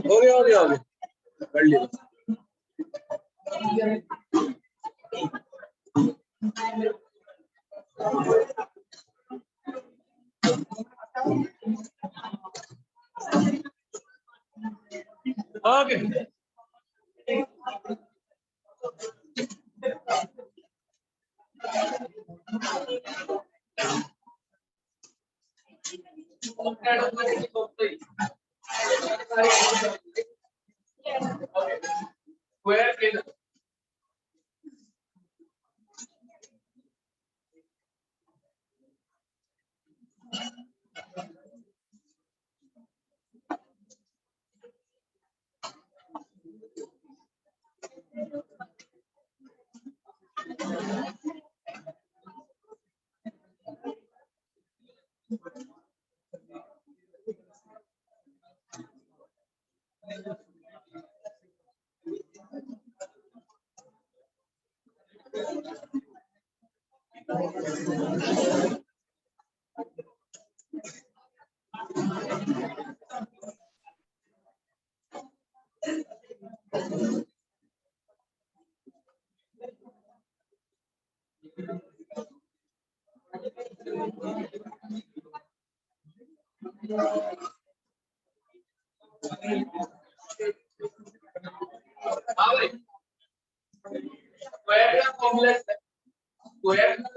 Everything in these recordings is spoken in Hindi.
हो गया कर लिया। ओके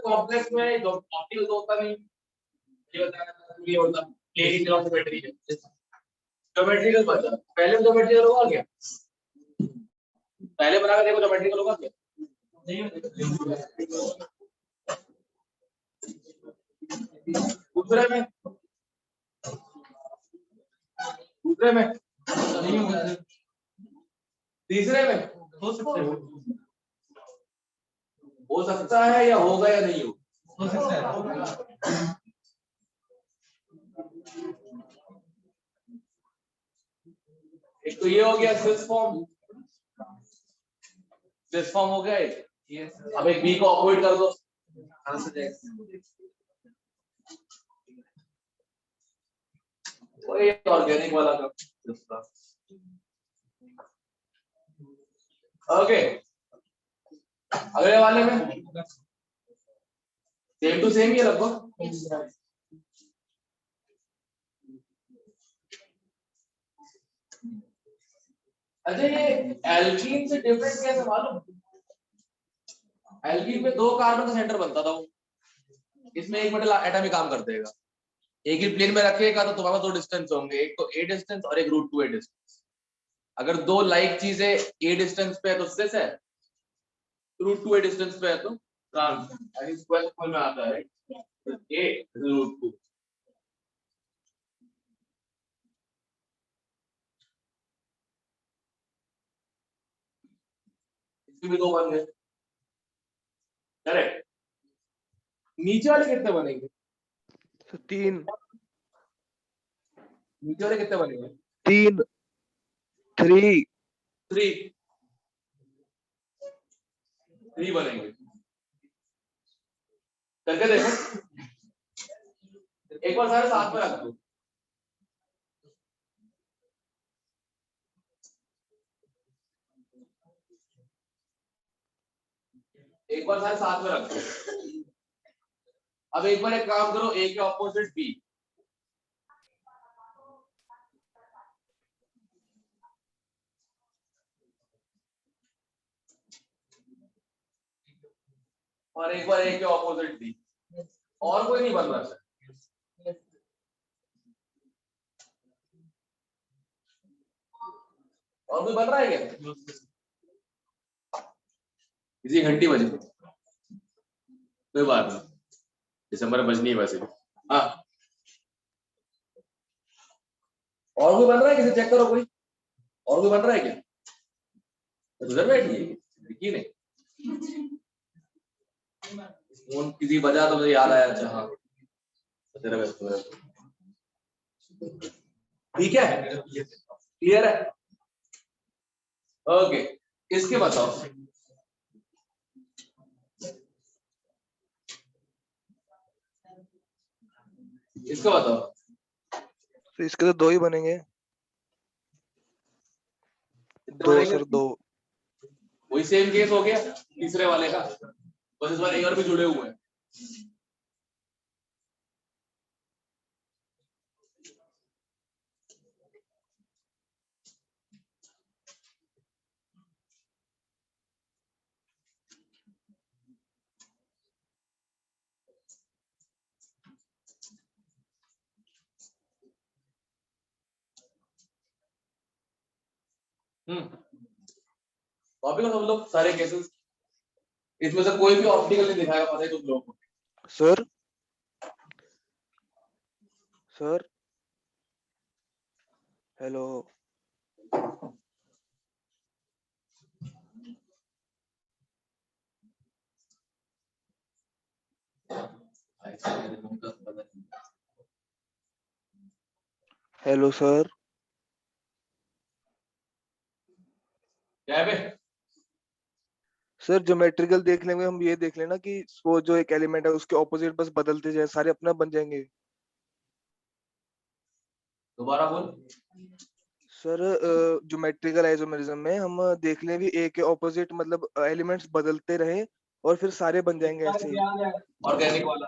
कॉम्प्लेक्स में जो ऑप्टिकल तो होता नहीं, ये होता प्लेन ज्योमेट्री है, ज्योमेट्रिकल बचा। पहले ज्योमेट्रिकल होगा क्या? पहले बना के देखो ज्योमेट्रिकल होगा क्या? दूसरे में नहीं होगा, तीसरे में हो सकता है या होगा या नहीं हो सकता है। एक तो ये हो गया स्विस फॉर्म हो गया एक। अब एक बी को अवॉइड कर दो, ऑर्गेनिक वाला का। ओके अगले वाले में सेम टू सेम ही लगभग। अच्छा ये एल्कीन से डिफरेंट कैसे मालूम? एल्कीन में 2 कार्बन का सेंटर बनता था, इसमें एक मेटल एटॉमिक काम कर देगा। एक ही प्लेन में रखेगा तो तुम्हारे 2 डिस्टेंस होंगे, एक तो a डिस्टेंस और एक √2a डिस्टेंस। अगर 2 लाइक चीजें a डिस्टेंस पे है तो सिस है, √2a डिस्टेंस पे है तो ट्रांस। यानी स्क्वायर फॉर्म में आता है a √2। इसके भी 2 बन गए, करेक्ट। नीचे वाले कितने बनेंगे? 3। नीचे वाले कितने बनेंगे? 3 3 बनेंगे। करके देखो एक बार, सारे साथ में रख दो। एक बार सारे साथ में रख दो। अब एक बार एक काम करो, ए के ऑपोजिट बी। और एक बार ए के ऑपोजिट बी। और कोई नहीं बन रहा है। और कोई बन रहा है क्या? किसी घंटी बजी, कोई बात नहीं, दिसंबर बजनी है वैसे। हाँ और कोई बन रहा है? किसी चेक करो कोई और कोई बन रहा है क्या? उधर बैठी है देखिए नहीं, फोन किसी बजा तो मुझे याद आया। अच्छा हाँ ठीक है, क्लियर है? ओके इसके बताओ। इसका बताओ। तो इसके तो 2 ही बनेंगे। कितने 2 बनेंगे? सर 2। वही सेम केस हो गया तीसरे वाले का, बस इस बार एक और भी जुड़े हुए हैं। कॉपी का सब लोग सारे केसेस, इसमें से कोई भी ऑप्टिकल नहीं दिखाएगा, पता है तुम लोगों को। Sir sir hello. Hello sir. क्या है बे? सर ज्योमेट्रिकल देख लेंगे हम, ये देख लेना कि वो जो एक एलिमेंट है उसके ऑपोजिट बस बदलते जाए, सारे अपना बन जाएंगे। दोबारा बोल। सर ज्योमेट्रिकल आइसोमेरिज्म में हम देख लें भी ए के ऑपोजिट मतलब एलिमेंट्स बदलते रहे और फिर सारे बन जाएंगे ऐसे ही। ऑर्गेनिक वाला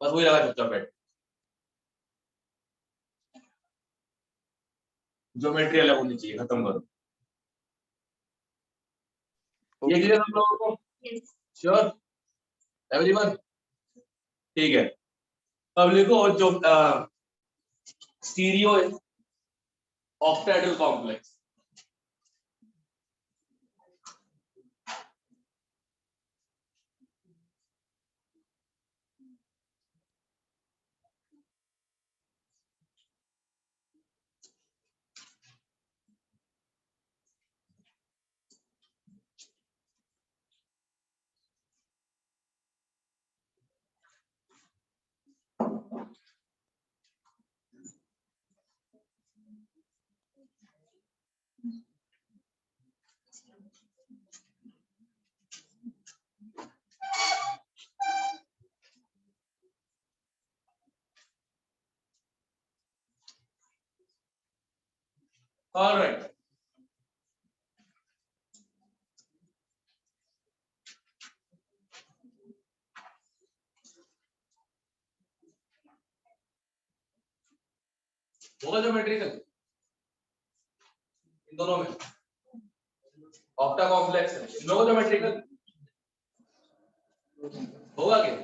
बस वही लगा, चुपचाप बैठ। ज्योमेट्री अलग होनी चाहिए, खत्म करो। ये ओके। क्लियर हम लोगों को? Sure everyone? ठीक है। अब लिखो जो स्टीरियो है ऑक्टेड्रल कॉम्प्लेक्स। ऑलराइट, होगा ज्योमेट्रिकल इन दोनों में, ऑक्टा कॉम्प्लेक्स है, इन दोनों ज्योमेट्रिकल होगा क्या?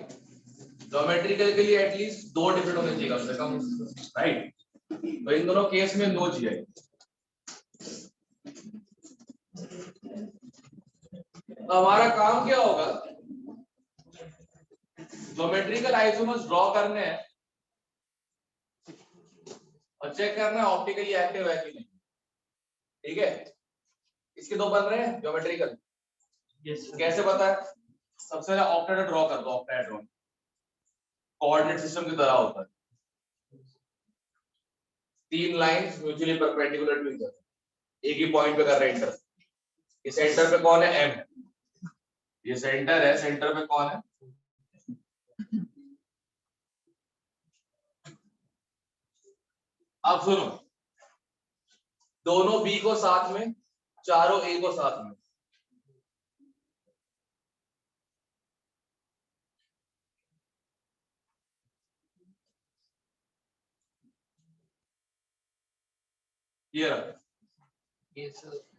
ज्योमेट्रिकल के लिए एटलीस्ट 2 डिफरेंट होने चाहिए कम से कम, राइट? तो इन दोनों केस में नो चाहिए। तो हमारा काम क्या होगा, ज्योमेट्रिकल आइसोमर्स ड्रॉ करने हैं और चेक करना है ऑप्टिकली एक्टिव है कि नहीं। ठीक है, इसके 2 बन रहे हैं ज्योमेट्रिकल। कैसे पता है? सबसे पहले ऑक्टेड्रॉन ड्रॉ कर दो। ऑक्टेड्रॉन कोऑर्डिनेट सिस्टम की तरह होता है, 3 lines mutually perpendicular to each other, एक ही पॉइंट पे कर रहे हैं इंटर। ये सेंटर पे कौन है? एम। ये सेंटर है, सेंटर पे कौन है? अब सुनो, दोनों बी को साथ में, चारों ए को साथ में। ये रहा,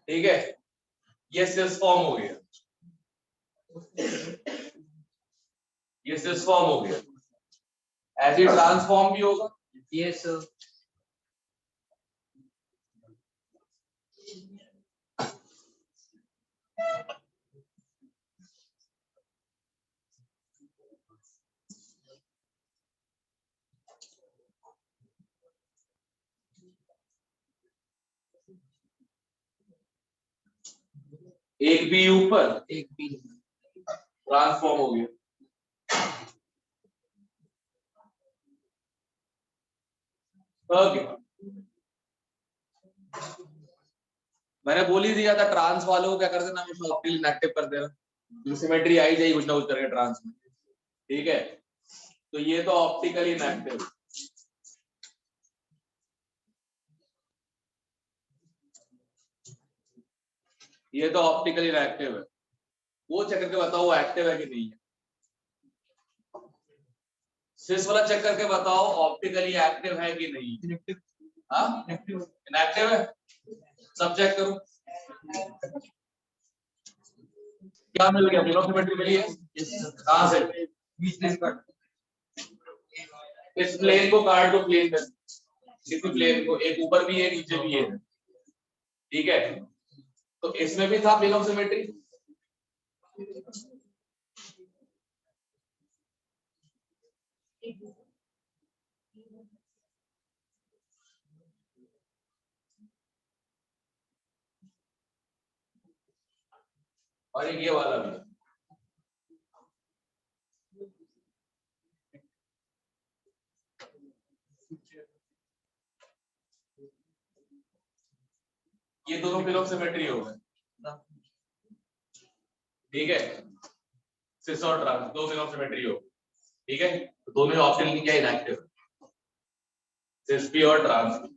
ठीक है, ये सिस फॉर्म हो गया, ये सिस फॉर्म हो गया। ऐसे ट्रांसफॉर्म भी होगा। Yes sir. एक बी ऊपर, एक भी ट्रांसफॉर्म हो गया। ओके, मैंने बोल ही दिया था ट्रांस वालों को क्या कर देना, हमेशा ऑप्टिकली इनएक्टिव कर देना, सिमेट्री आई जाएगी कुछ ना कुछ करके ट्रांस में। ठीक है, तो ये तो ऑप्टिकली इनएक्टिव, ये तो ऑप्टिकली इनएक्टिव है। वो चेक करके बताओ वो एक्टिव है कि नहीं है। सिस वाला चेक करके बताओ ऑप्टिकली एक्टिव है कि नहीं। इनएक्टिव है, सब चेक करो। क्या मिल गया, प्लेन ऑफ सिमेट्री मिली है। कहां से, इस प्लेन को काट दो, प्लेन में किसी प्लेन को, एक ऊपर भी है नीचे भी है, ठीक है। तो इसमें भी था प्लेन ऑफ सिमेट्री, और एक ये वाला भी। ये दोनों प्लेन ऑफ सिमेट्री हो गए, ठीक है। सिस और ट्रांस दो प्लेन ऑफ सिमेट्री हो, ठीक है। तो दोनों ऑप्टिकली क्या इनएक्टिव, सिस पी और ट्रांस पी।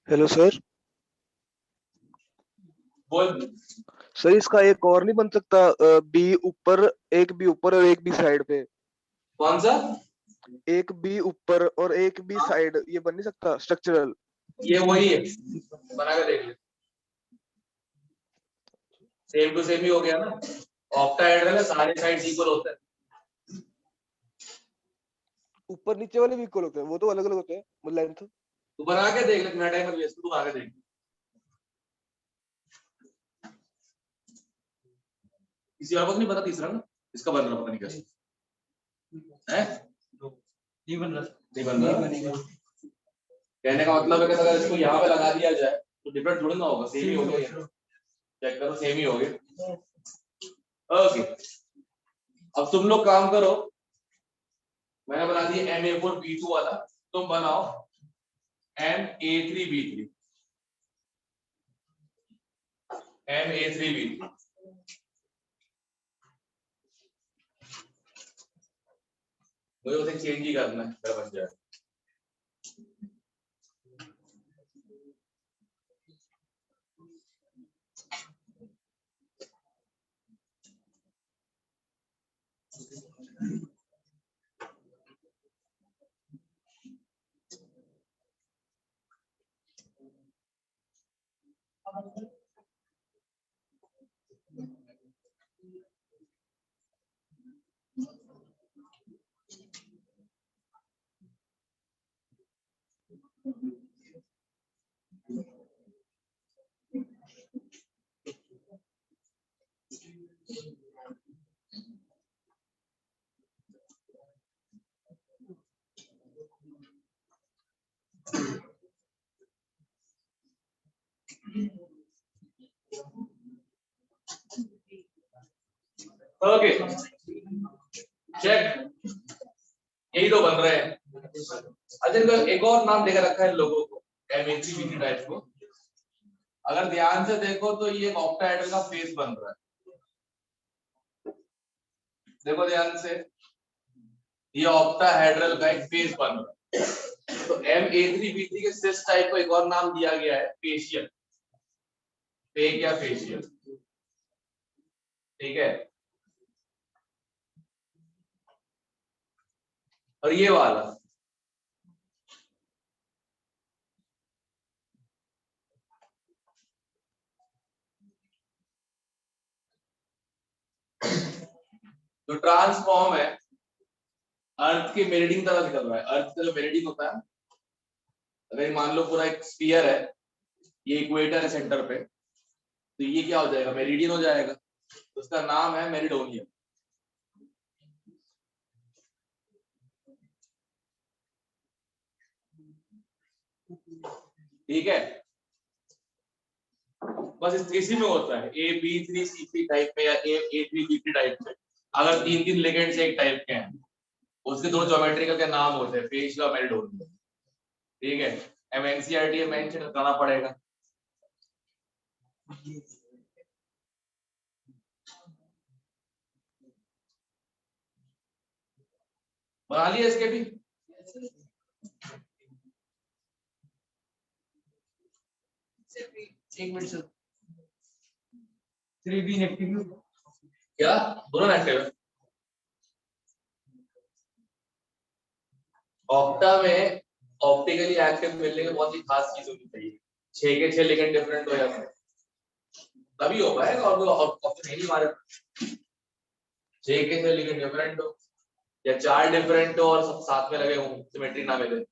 Hello sir. बोल। सर इसका एक और नहीं बन सकता, बी ऊपर, एक बी ऊपर और एक बी साइड पे, कौन सा, एक बी ऊपर और एक बी साइड, ये बन नहीं सकता स्ट्रक्चरल। ये वही है, बना के देख ले, सेम टू सेम ही हो गया ना। ऑक्टाहेड्रल है, सारे साइड्स इक्वल होते हैं। ऊपर नीचे वाले भी इक्वल होते हैं, वो तो अलग अलग होते हैं लेंथ। तू बना के देख ले, मेरा टाइम मत वेस्ट, तू आगे देख। किसी और को तो नहीं पता तीसरा ना, इसका बन रहा पता नहीं कैसे है, नहीं बन रहा, नहीं बन रहा। कहने का मतलब है कि अगर इसको यहाँ पे लगा दिया जाए तो डिफरेंट थोड़ी ना होगा, सेम ही होगा। चेक करो, सेम ही होगा। ओके, अब तुम लोग काम करो, मैंने बना दिया Ma4B2 वाला, तुम बनाओ Ma3B3, Ma3B3। मुझे उसे चेंज ही करना है, फिर बन जाए। ओके, चेक, यही तो बन रहे हैं। अच्छा, इनका एक और नाम देकर रखा है इन लोगों को, Ma3B3 टाइप को। अगर ध्यान से देखो तो ये ऑक्टाहेड्रल का फेस बन रहा है, देखो ध्यान से, ये ऑक्टाहेड्रल का एक फेस बन रहा है। तो Ma3B3 के सिस टाइप को एक और नाम दिया गया है फेशियल, फेक या फेशियल, ठीक है। और ये वाला जो ट्रांसफॉर्म है, अर्थ के मेरिडियन तरह निकल रहा है। अर्थ का जो मेरिडियन होता है, अगर मान लो पूरा एक स्फीयर है, ये इक्वेटर है सेंटर पे, तो ये क्या हो जाएगा, मेरिडियन हो जाएगा। तो उसका नाम है मेरिडोनियम, ठीक है। बस इसी में होता है, A B3C3 टाइप में या A3B3 टाइप में। अगर तीन तीन लिगेंड्स एक टाइप के हैं, उसके दो ज्योमेट्रिकल के नाम होते हैं, फेशियल और मेरिडोनियम, ठीक है। MNCERT मेंशन करना पड़ेगा। बना लिया इसके भी? एक मिनट सर 3B नेगेटिव क्या दोनों एक्टिव है? ऑप्टा में ऑप्टिकली एक्टिव मिलने की बहुत ही खास चीज होनी चाहिए, 6 के 6 लिगेंड डिफरेंट हो या फिर तभी हो पाएगा। और ऑप्शन नहीं मारे 6 के 6 लिगेंड डिफरेंट हो या 4 डिफरेंट हो और सब साथ में लगे हो, सिमेट्री ना मिले।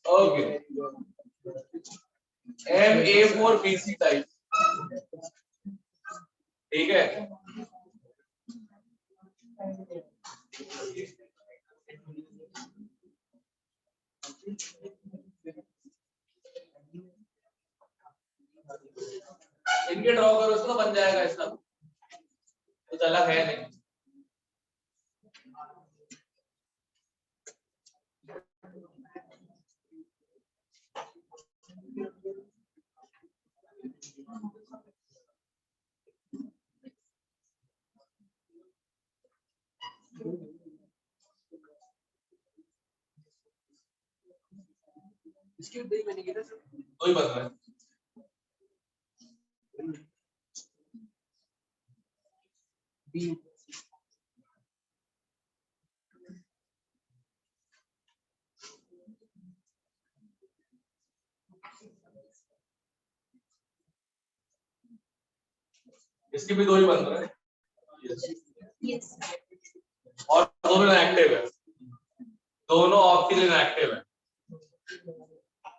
ओके MA4BC टाइप, ठीक है। इनके ड्रॉ करो उसको तो बन जाएगा, इसका कुछ अलग है नहीं। इसके दे मैंने किया सर तो ही बन रहा है। बी इसके भी 2 ही बन रहे हैं। Yes. और दोनों एक्टिव है, दोनों ऑप्टिकल इनएक्टिव है।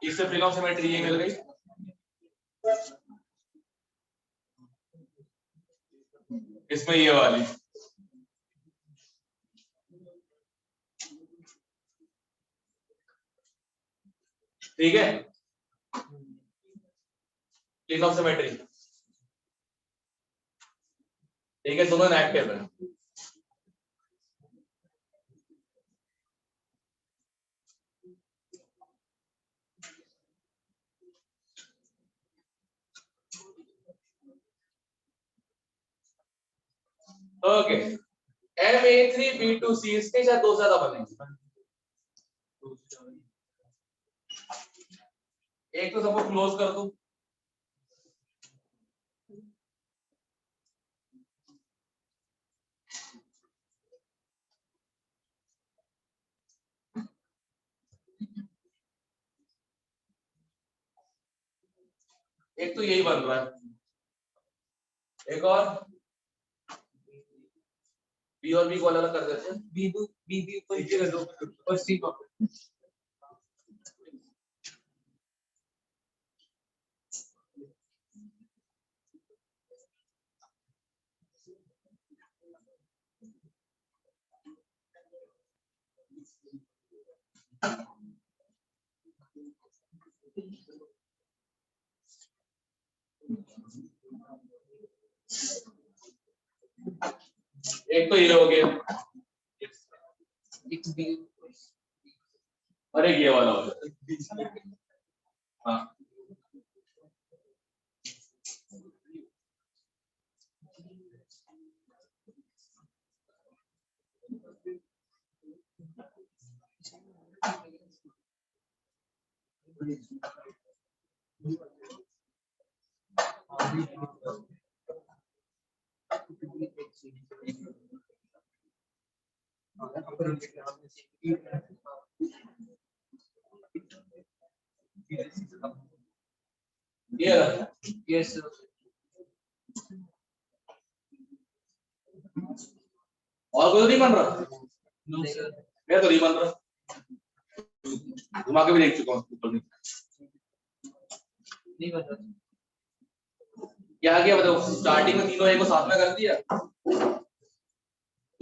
इससे प्लेन ऑफ सिमेट्री ये मिल गई। इसमें ये वाली ठीक है, प्लेन ऑफ सिमेट्री ठीक है, दोनों इनएक्टिव है। ओके MA3B2C इसके साथ 2 ज्यादा बनेंगे। एक तो सबको क्लोज कर दूं, एक तो यही बन रहा है, एक और बी और बी को अलग कर देते हैं। बी को नीचे कर दो और सी को एक तो ये हो गया एक बी और एक ये वाला हो गया। हाँ ये रहा। यस और कोई नहीं बन रहा, नो सर मैं तो नहीं बन रहा, घुमा के भी देख चुका हूँ ऊपर नहीं। नहीं बन रहा। क्या किया बताओ, स्टार्टिंग में तीनों एक को साथ में कर दिया,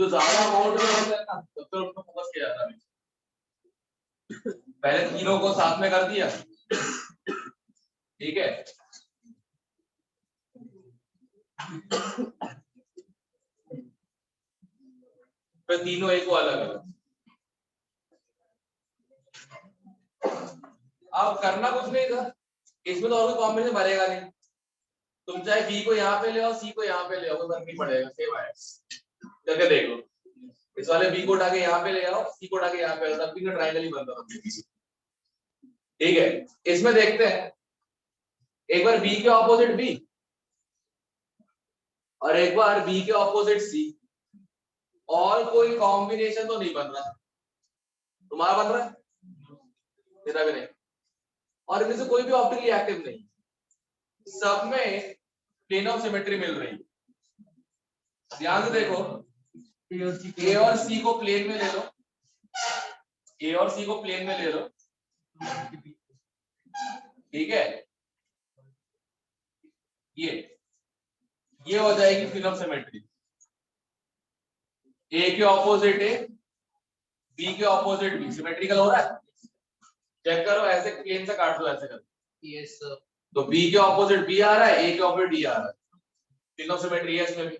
जो ज्यादा अमाउंट में होता है ना तो फिर उसको फोकस किया जाता है। पहले तीनों को साथ में कर दिया, ठीक है, फिर तीनों एक को अलग अलग। अब करना कुछ नहीं था, इसमें तो और कोई कॉम्बिनेशन बनेगा नहीं। तुम चाहे बी को यहाँ पे ले आओ, सी को यहाँ पे ले आओ, कोई फर्क नहीं पड़ेगा, सेम आएगा। करके देखो, इस वाले बी को उठा के यहाँ पे ले आओ, सी को उठा के यहाँ पे, तब भी ट्रायंगल ही बनता था। ठीक है, इसमें देखते हैं, एक बार बी के ऑपोजिट बी और एक बार बी के ऑपोजिट सी, और कोई कॉम्बिनेशन तो नहीं बन रहा। तुम्हारा बन रहा है? तेरा भी नहीं। और इनमें से कोई भी ऑप्टिकली एक्टिव नहीं, सब में प्लेन ऑफ सिमेट्री मिल रही है। ध्यान से देखो, ए और सी को प्लेन में ले लो, ए और सी को प्लेन में ले लो, ठीक है, ये हो जाएगी प्लेन ऑफ सिमेट्री। ए के ऑपोजिट ए, बी के ऑपोजिट बी, सिमेट्रिकल हो रहा है? चेक करो, ऐसे प्लेन से काट दो, ऐसे करो। Yes sir. तो बी के ऑपोजिट बी आ रहा है, ए के ऑपोजिट डी आ रहा है, प्लेन ऑफ सिमेट्री है इसमें भी।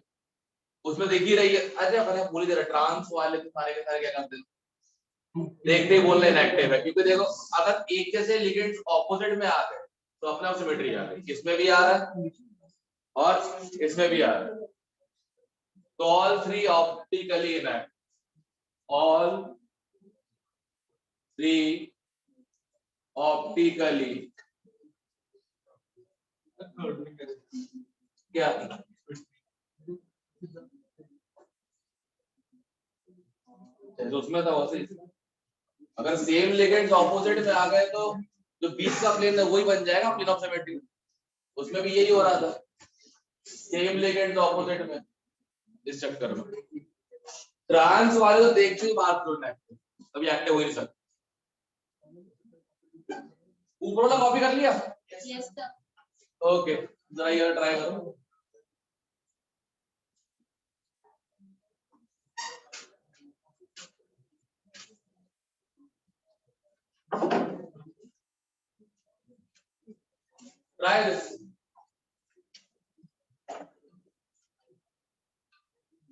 उसमें दिख ही रही है। अरे मैंने पूरी तरह ट्रांस वाले तो सारे के सारे क्या करते हैं, देखते ही बोलना इनएक्टिव है, क्योंकि देखो अगर एक जैसे लिगेंड्स ऑपोजिट में आ गए तो अपने आप सिमेट्री आ गई। इसमें भी आ रहा है और इसमें भी आ रहा है, तो all three optically inactive, all three optically क्या जैसे उसमें था वैसे। अगर सेम लिगेंड्स ऑपोजिट में आ गए तो जो बीच का प्लेन है वही बन जाएगा प्लेन ऑफ सिमेट्री। उसमें भी यही हो रहा था, सेम लिगेंड्स ऑपोजिट में, इस चक्कर में। ट्रांस वाले तो देखते ही बात करना है, कभी एक्टिव हो ही नहीं सकते। ऊपर वाला कॉपी कर लिया? Yes, sir. ओके, जरा ये ट्राई करो। Try this.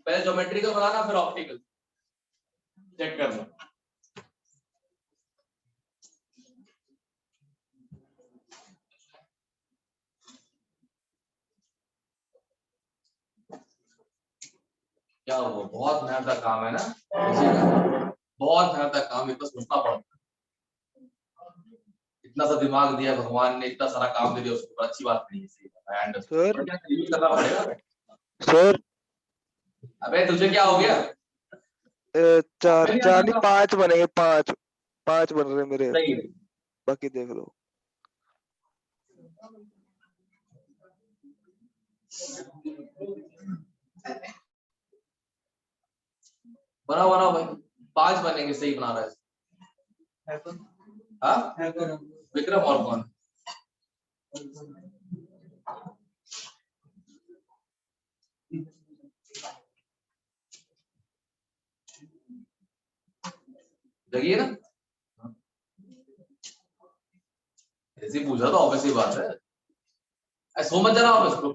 पहले ज्योमेट्रिकल बनाना, फिर ऑप्टिकल चेक करना। क्या हुआ? बहुत मेहनत का काम है ना, बहुत मेहनत का काम है, तो सोचना पड़ता है। इतना सा दिमाग दिया भगवान ने, इतना सारा काम दे दिया उसको, अच्छी बात नहीं है। सर करना पड़ेगा। सर अबे तुझे क्या हो गया? चार चार नहीं 5 बनेंगे, 5 बन रहे मेरे, सही है। बाकी देख लो। बनाओ बनाओ भाई, 5 बनेंगे, सही बना रहा है। हाँ विक्रम और कौन? जगिए ना, ऐसे पूछा तो ऑब्वियस ही बात है। सो मत जाना ऑफिस को।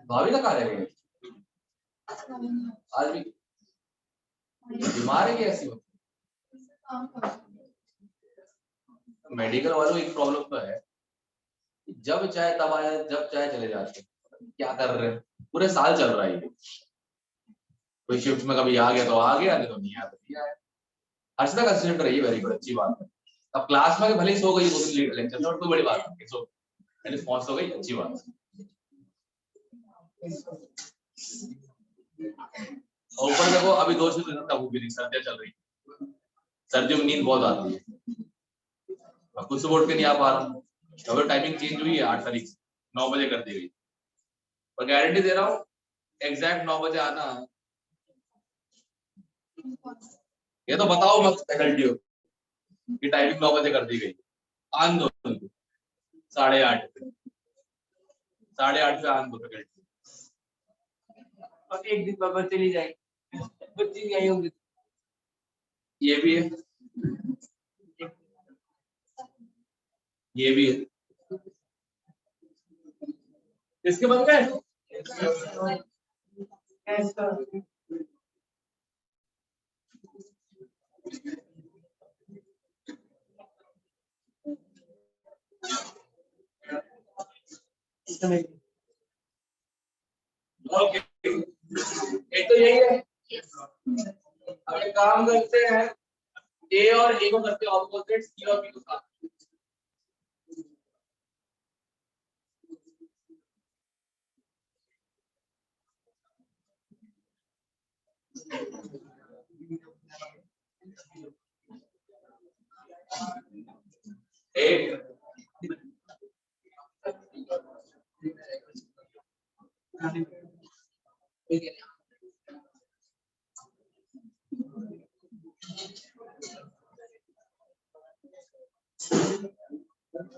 भाभी का कार्य है आज भी बीमार है कि ऐसी हो? मेडिकल वालों एक प्रॉब्लम तो है, जब चाहे तब आए, जब चाहे चले जाते। क्या कर रहे हैं, पूरे साल चल रहा है ये। कोई शिफ्ट में कभी आ गया तो आ गया, नहीं तो नहीं आया तो नहीं आया। अर्चना कंसिस्टेंट रही है, वेरी गुड, अच्छी बात है। अब क्लास में भले ही सो गई लेक्चर में, कोई बड़ी बात नहीं, सो रिस्पॉन्स हो गई, अच्छी बात है। और ऊपर देखो अभी 2 दिन तक भी नहीं, सर्दियां चल रही, सर्दियों में नींद बहुत आती है। मैं खुद से बोर्ड पे नहीं आ पा रहा हूँ, अगर टाइमिंग चेंज हुई है 8 तारीख से 9 बजे कर दी गई, और गारंटी दे रहा हूँ एग्जैक्ट 9 बजे आना। ये तो बताओ मत फैकल्टी हो कि टाइमिंग 9 बजे कर दी गई, आन दो 8:30 पे आन दो फैकल्टी। और एक दिन पापा चली जाएगी, बच्ची नहीं आई होंगी। ये भी है, ये भी है। इसके बन गए? ऐसा ओके, एक तो यही है। अब एक काम करते हैं, ए और ए को करते हैं ऑपोजिट, सी और बी को साथ। एक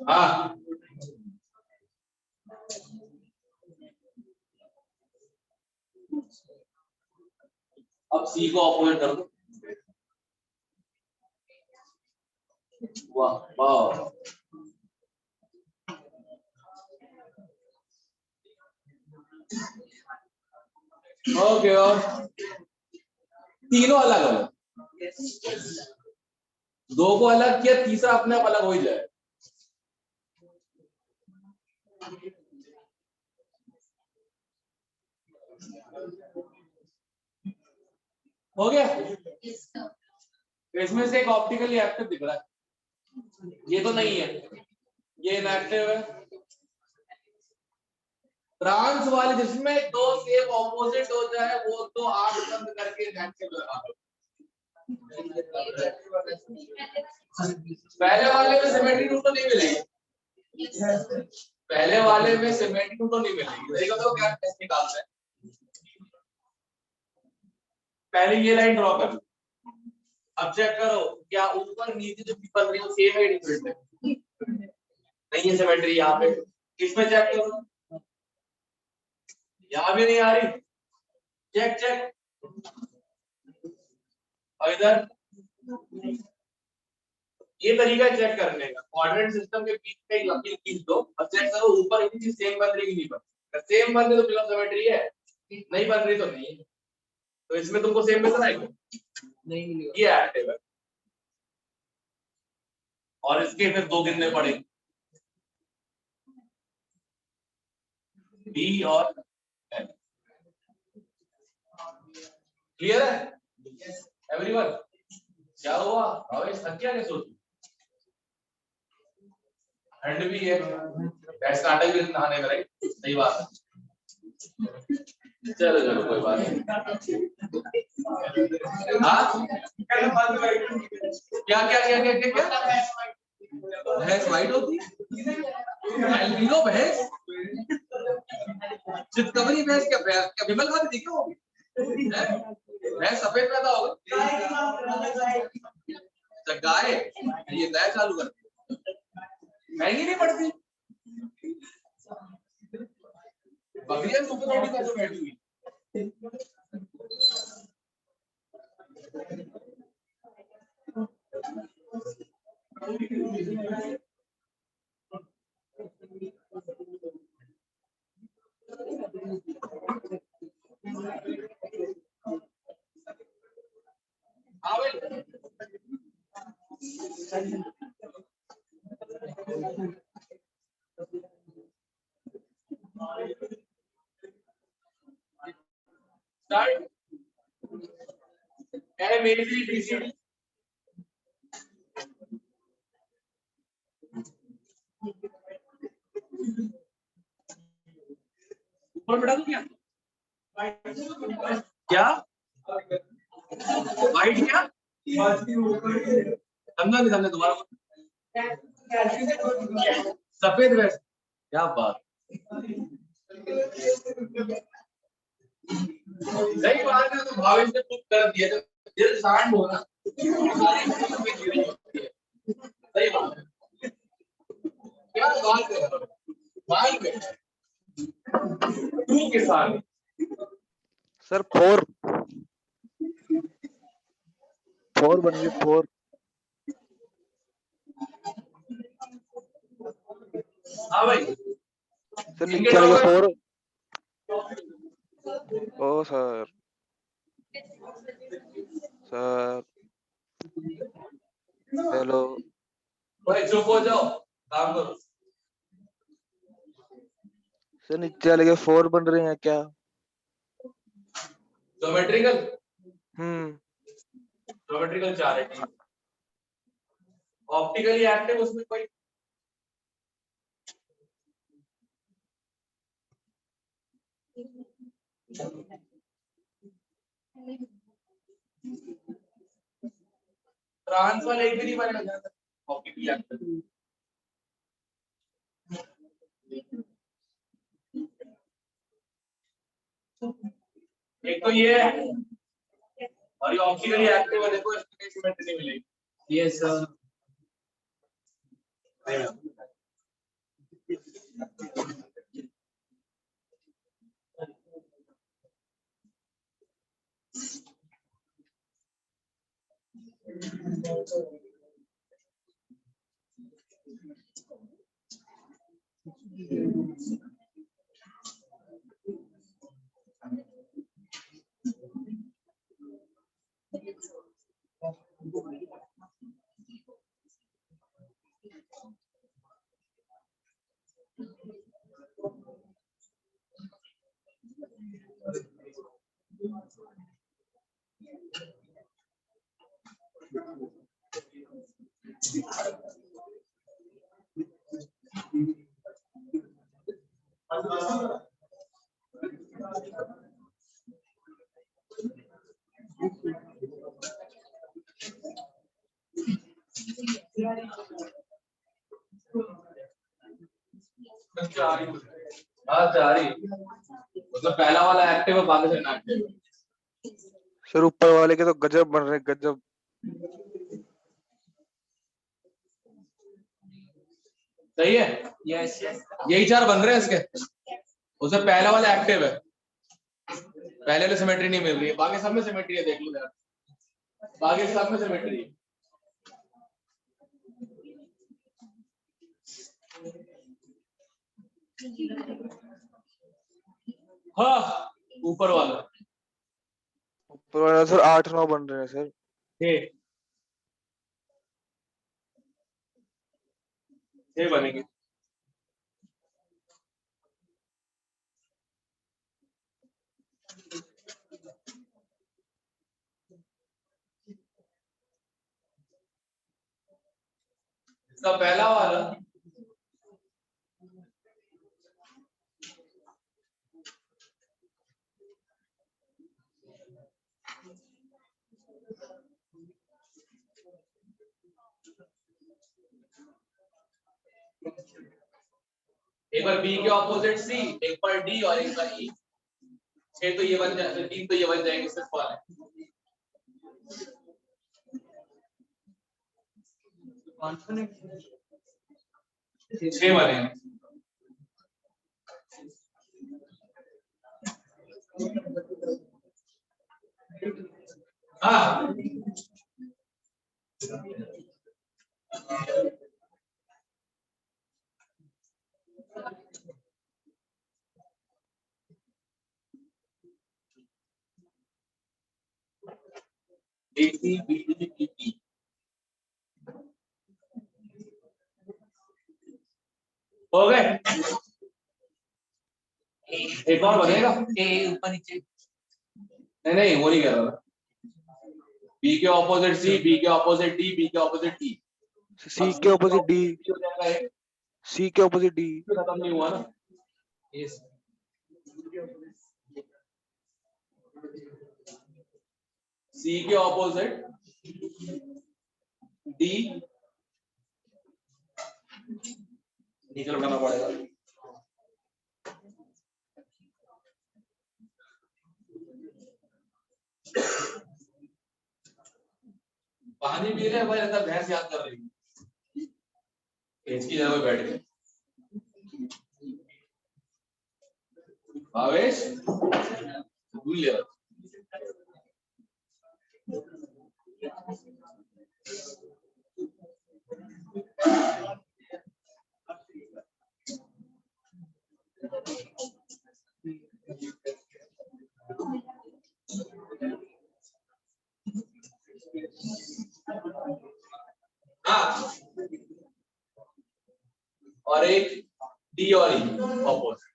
हाँ, अब सी को ऑपोजिट कर दो। वाह वाह, ओके। और तीनों अलग अलग, दो को अलग किया, तीसरा अपने आप अलग हो ही जाए। हो गया? इसमें से एक ऑप्टिकली एक्टिव दिख रहा है, ये तो नहीं है, ये इनएक्टिव है। ट्रांस वाले जिसमें दो सेम ऑपोजिट हो जाए वो तो आंख बंद करके इनएक्टिव लगा दो। पहले वाले में सिमेट्री टू तो नहीं मिलेगी, पहले वाले में सिमेट्री टू तो नहीं मिलेगी। देखो तो क्या टेस्ट निकालते हैं। पहले ये लाइन ड्रॉ कर लो, अब चेक करो क्या ऊपर नीचे जो बन रही है सेम है डिफरेंट है? नहीं है सिमेट्री यहाँ पे। इसमें चेक करो, यहाँ भी नहीं आ रही, चेक चेक। और इधर ये तरीका चेक करने का, कोऑर्डिनेट सिस्टम के बीच में एक लकीर खींच दो और चेक करो ऊपर इतनी चीज सेम बन रही कि नहीं बन रही। सेम बन रही तो बिल्कुल सिमेट्री है, नहीं बन रही तो नहीं है। तो इसमें तुमको सेम मिल रहा है नहीं मिलेगा, ये एक्टिव है। और इसके फिर दो गिनने पड़ेंगे, बी और एल। क्लियर है एवरीवन? क्या हुआ भावेश, थक गया क्या सोच? हैंड भी है, टेस्ट नाटक भी नहाने में, राइट? सही बात है। चलो चलो कोई बात नहीं। हाँ क्या क्या क्या क्या क्या क्या भैंस वाइट होती है? एल्बिनो भैंस? चितकबरी भैंस क्या भैंस क्या विमल खाती थी क्या वो? भैंस सफेद पैदा होगा, गाय ये नया चालू कर, महंगी नहीं पड़ती बकरियां सुपर रोटी का जो बैठी हुई। हाँ भाई स्टार्ट है मेरी भी बीसीडी। ऊपर बढ़ा दूं क्या? क्या वाइट क्या समझा नहीं, समझा दोबारा। सफेद वैसे क्या बात, सही बात है। तो भावेश ने प्रूव कर दिया, जब दिल शांत होगा सही बात है। क्या बात है, मान गए टू के साथ सर 4 बन गए 4। हाँ भाई, सर इनके नीचे वाले ड्रॉ 4। ओ सर हेलो भाई चुप हो जाओ, काम करो। सर नीचे वाले के 4 बन रहे हैं क्या? ज्योमेट्रिकल, हम्म। ज्योमेट्रिकल 4 है। ऑप्टिकली एक्टिव उसमें कोई ट्रांस वाला एक भी नहीं बनेगा ऑप्टिकली एक्टिव। एक तो ये है और ये ऑप्टिकली एक्टिव है, देखो इसमें कोई सिमेट्री नहीं मिलेगी। Yes sir. हाँ 4 ही, मतलब पहला वाला एक्टिव है, बाकी से इनएक्टिव है। सर ऊपर वाले के तो गजब बन रहे हैं, गजब। सही है, यस यस। यही 4 बन रहे हैं इसके। उसे पहला वाला एक्टिव है, पहले वाले सिमेट्री नहीं मिल रही है, बाकी सब में सिमेट्री है, देख लो यार, बाकी सब में सिमेट्री है। हाँ ऊपर वाला ऊपर वाला सर 8-9 बन रहे हैं सर। ये बनेंगे। इसका पहला वाला एक बार बी के ऑपोजिट सी, एक बार डी और एक बार ई। 6 तो ये बन जाए, 3 तो ये बन जाएंगे, सिर्फ वाले 6 बनेंगे। हाँ ए सी बी डी ई ई। हो गए, एक और बनेगा। ए ऊपर नीचे। नहीं नहीं वो नहीं कह रहा, बी के ऑपोजिट सी, बी के ऑपोजिट डी, बी के ऑपोजिट ई। सी के ऑपोजिट डी, सी के ऑपोजिट डी। खत्म नहीं हुआ ना। यस। सी के ऑपोजिट डी, नीचे उठाना पड़ेगा। पानी पी रहे भाई, अंदर भैंस याद कर रही है, पेज की जगह पे बैठ गए। भावेश भूल लिया। हाँ, और एक डी और ई ऑपोजिट।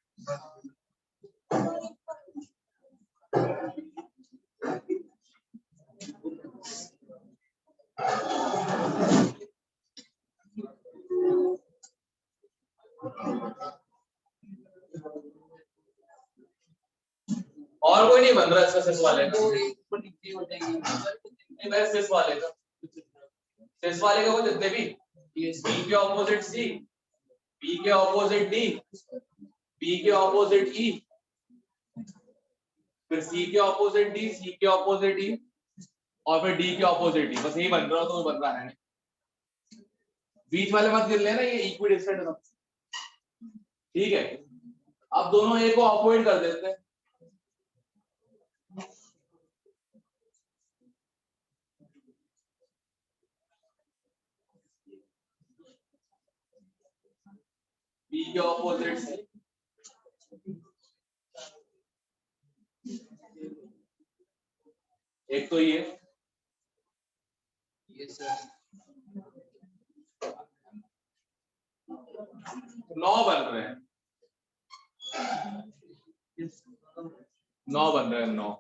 और कोई नहीं बन रहा इसका सिस वाले का। ऊपर नीचे हो जाएंगे नहीं मैं सिस वाले का वो जितने भी बी के ऑपोजिट सी, बी के ऑपोजिट डी, बी के ऑपोजिट ई, फिर सी के ऑपोजिट डी, सी के ऑपोजिट ई, और फिर डी के ऑपोजिट ई। बस यही बन रहा हो तो बन रहा है। बीच वाले मत गिर लेना, ये इक्विडिस्टेंट है। ठीक है, अब दोनों ए को अवॉइड कर देते हैं। बी के ऑपोजिट से एक तो ये 9 बन रहे हैं, 9 बन रहे हैं, 9।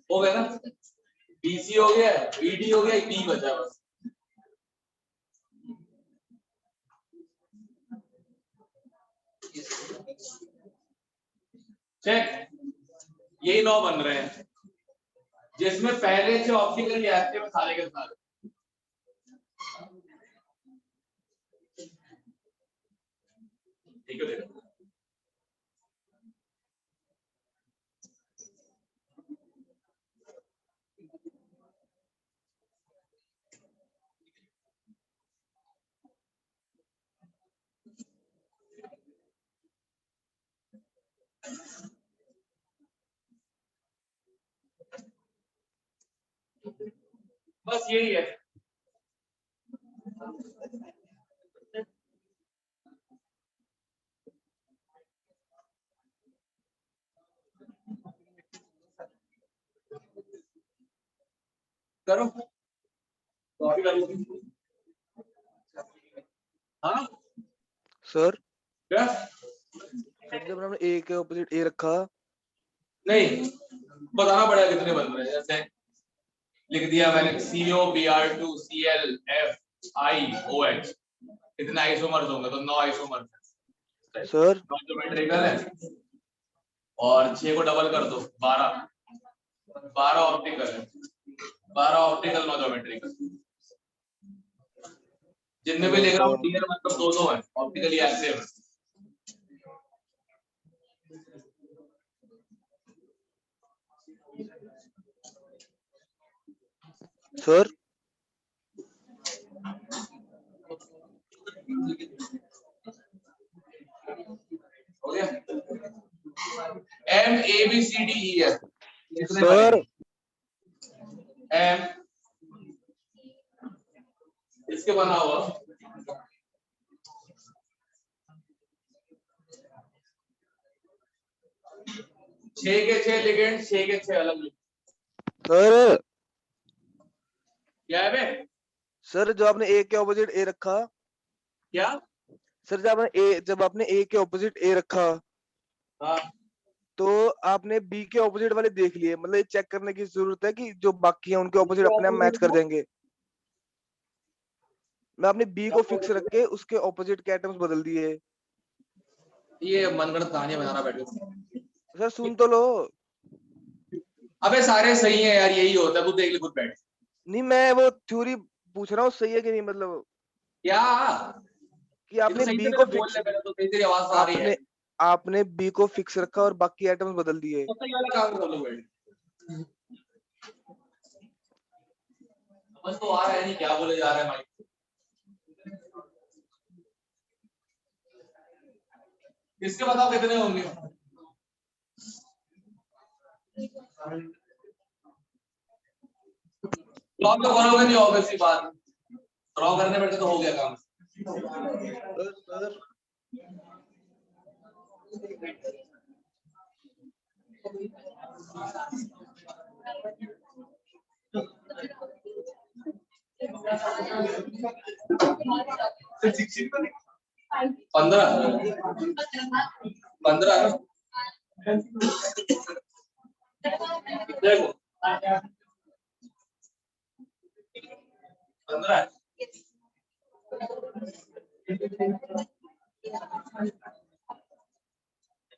हो गया ना, बीसी हो गया, बीडी हो गया, बी बचा बस। चेक, यही 9 बन रहे हैं जिसमें पहले से ऑप्टिकली एक्टिव सारे के सारे। ठीक है, देखो बस यही है। करो कॉपी कर लो। हाँ सर क्या? जब हमने ए के ऑपोजिट ए रखा, नहीं बताना पड़ेगा कितने बन रहे हैं। जैसे लिख दिया मैंने CO Br2 Cl F I OH, कितने आइसोमर्स होंगे? तो 9 आइसोमर्स है सर। ज्योमेट्रिकल है, और 6 को डबल कर दो 12 ऑप्टिकल है, 12 ऑप्टिकल 9 ज्योमेट्रिकल। जिनमें भी लिख रहा हूँ क्लियर मतलब 2 है ऑप्टिकली एक्टिव है। सर हो गया? M A B C D E F sir M इसके बना हुआ 6 के 6 लिगेंड, 6 के 6 अलग लिगेंड। सर क्या है बे? सर जो आपने ए के ऑपोजिट ए रखा, क्या? सर जब आपने ए के ऑपोजिट ए रखा, हाँ तो आपने बी के ऑपोजिट वाले देख लिए। मतलब ये चेक करने की जरूरत है कि जो बाकी हैं उनके ऑपोजिट अपने आप मैच कर जाएंगे। मैं अपने बी को फिक्स रख के उसके ऑपोजिट के एटम्स बदल दिए। ये मनगढ़ंत कहानियां बनाना बैठे। सर सुन तो लो। अबे सारे सही है यार, यही होता है, तू देख ले खुद बैठ। नहीं मैं वो थ्योरी पूछ रहा हूँ, सही है कि नहीं। मतलब क्या कि आपने सही बी से को बोल फिक्स, ले पहले, तो तेरी आवाज आ रही है। आपने बी को फिक्स रखा और बाकी एटम्स बदल दिए। तो ये वाला काम कर लो भाई, समझ तो आ रहा है नहीं क्या बोले जा रहे हैं भाई। इसके बताओ कितने होंगे? ड्रॉ तो करोगे नहीं, ऑब्वियस सी बात, ड्रॉ करने बैठे तो हो गया काम। सर 15 देखो 15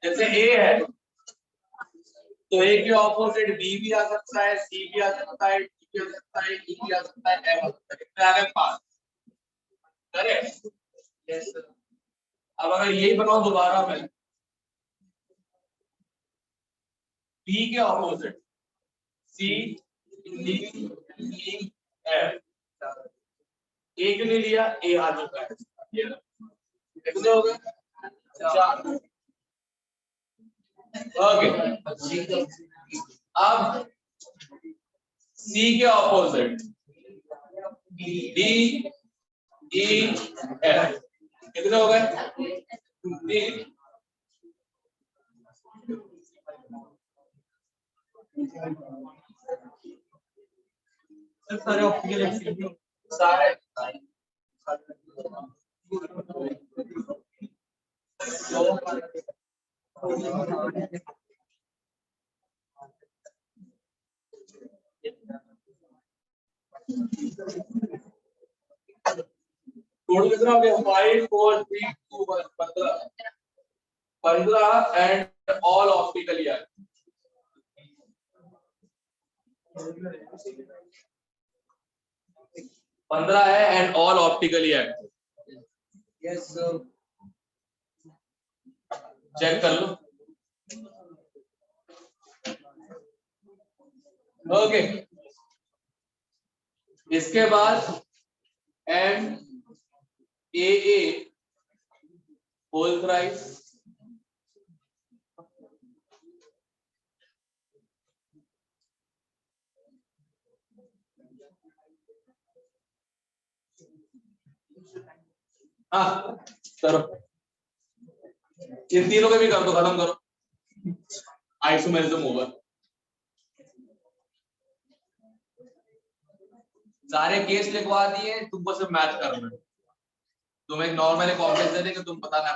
जैसे ए है तो ए के ऑपोजिट बी भी आ सकता है, सी भी आ सकता है, डी भी आ सकता है, ई भी आ सकता है, एफ आ सकता है। कितने आ गए? 5। करेक्ट। Yes, sir. अब अगर यही बनाओ दोबारा मैं, बी के opposite C D E F, A क्यों नहीं लिया? ए आ चुका है, ये लो। कितने हो गए? 4। ओके, अब सी के ऑपोजिट डी ई एफ, कितने हो गए? 3। सारे ऑप्टिकल एक्सचेंज सारे टोटल कितना हो गया? 5 4 3 2 1 15 एंड ऑल ऑप्टिकली है। 15 है and all optically active. Yes, sir. Check कर लो। ओके, इसके बाद एंड ए होल थ्राइस, हाँ करो, इन तीनों के भी कर दो, खत्म करो, आइसोमेरिज्म होगा। सारे केस लिखवा दिए, तुमको सिर्फ मैच करना है। तुम एक नॉर्मल कॉम्प्लेक्स दे देंगे, तुम पता ना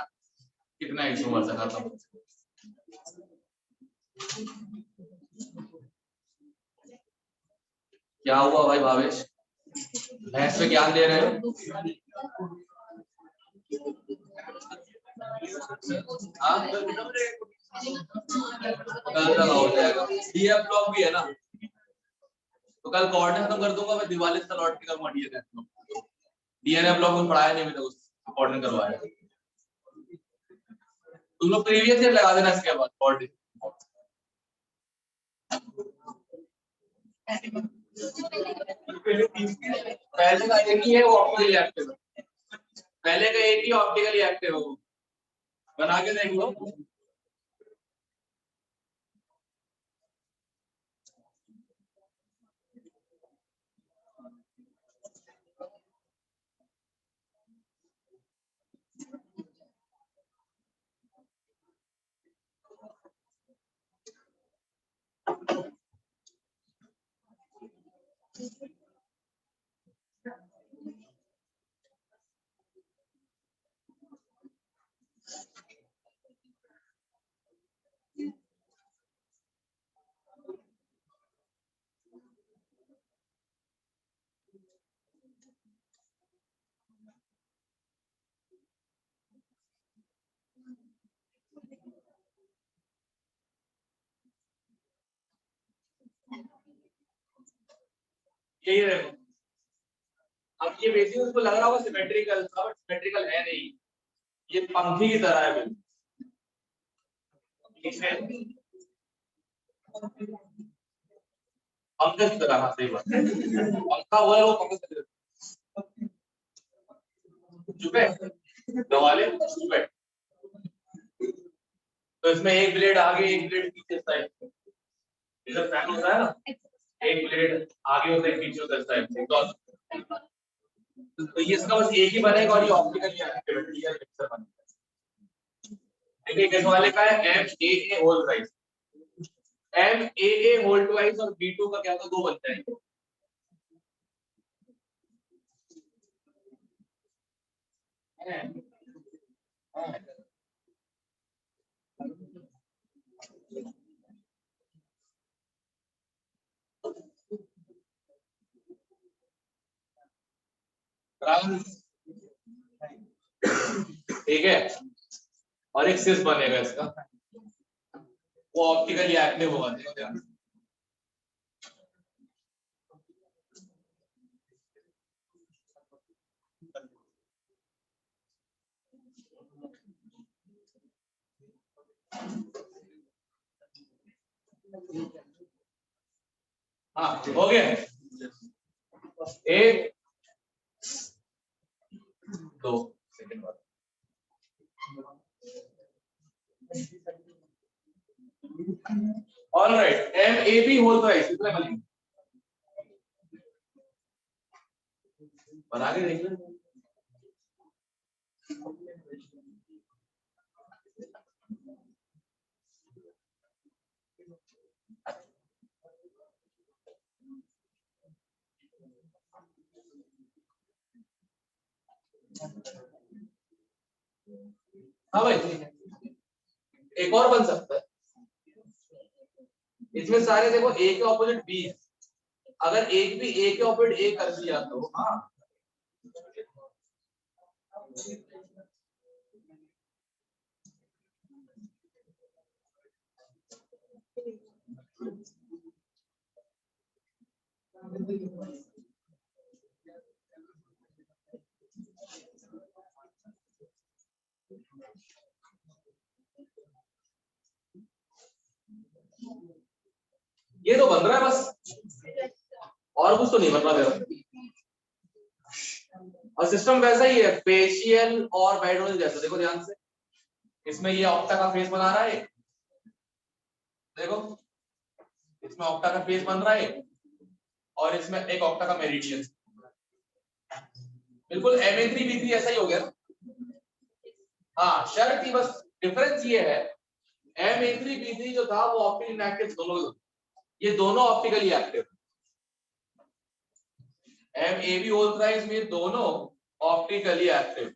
कितना आइसोमर से खत्म। क्या हुआ भाई भावेश, भैंस पे ज्ञान दे रहे हो? हाँ? कल तक हो जाएगा, डीएफ ब्लॉक भी है ना, तो कल कोऑर्डिनेट खत्म कर दूंगा मैं, दिवाली से लौट के करूंगा डीएनए ब्लॉक। डीएनए ब्लॉक में पढ़ाया नहीं अभी तक, उसको कोऑर्डिनेट करवाया। तुम लोग प्रीवियस ईयर लगा देना इसके बाद कोऑर्डिनेट। पहले का एक ही है वो ऑप्टिकली एक्टिव है, पहले का एक ही ऑप्टिकली एक्टिव है, वो बना के देख लो। यही देखो, अब ये बेसिक उसको लग रहा होगा सिमेट्रिकल, अब सिमेट्रिकल है नहीं, ये पंखी की तरह है बिल्कुल। पंकज की तरह, हाँ सही बात है, पंखा वो है, वो पंकज की तरह। चुप है, दवाले चुप है। तो इसमें एक ब्लेड आगे एक ब्लेड पीछे साइड, इधर फैन होता है ना, एक ब्लेड आगे होता है पीछे होता है साइड से, तो ये इसका बस एक ही बनेगा और ये ऑप्टिकली एक्टिविटी या मिक्सर बनेगा। देखिए किस वाले का है, M A A whole raise, M A A whole twice और बी टू का क्या होता है, 2 बनता है। ठीक है, और एक सिस बनेगा इसका, वो ऑप्टिकली एक्टिव होगा, देखो ध्यान से। हाँ हो गया, 1 2 सेकंड बाद। All right, M A B whole raise कितना बनेगा, बना के देख लो। हाँ भाई, एक और बन सकता है, इसमें सारे देखो ए के ऑपोजिट बी है, अगर एक भी ए के ऑपोजिट ए कर दिया तो हाँ, ये तो बन रहा है बस, और कुछ तो नहीं बन रहा मेरा। और सिस्टम वैसा ही है, फेशियल और बाइडोनल जैसा, देखो ध्यान से, इसमें ये ऑक्टा का फेस बना रहा है, देखो इसमें ऑक्टा का फेस बन रहा है, और इसमें एक ऑक्टा का मेरिडियन, बिल्कुल Ma3B3 ऐसा ही हो गया ना। हाँ शर्त ही, बस डिफरेंस ये है, Ma3B3 जो था वो ऑप्टिकली इनएक्टिव दोनों, ये दोनों ऑप्टिकली एक्टिव, MAB होल थ्राइस में दोनों ऑप्टिकली एक्टिव,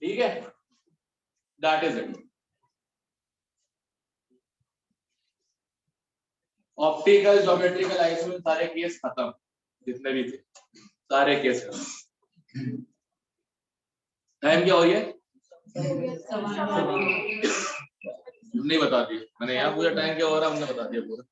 ठीक है, that is it. Optical geometrical isomer सारे केस खत्म, जितने भी थे सारे केस खत्म। टाइम क्या हो रही है, नहीं बता दिया मैंने, यहाँ पूरा टाइम क्या हो रहा है हमने बता दिया पूरा।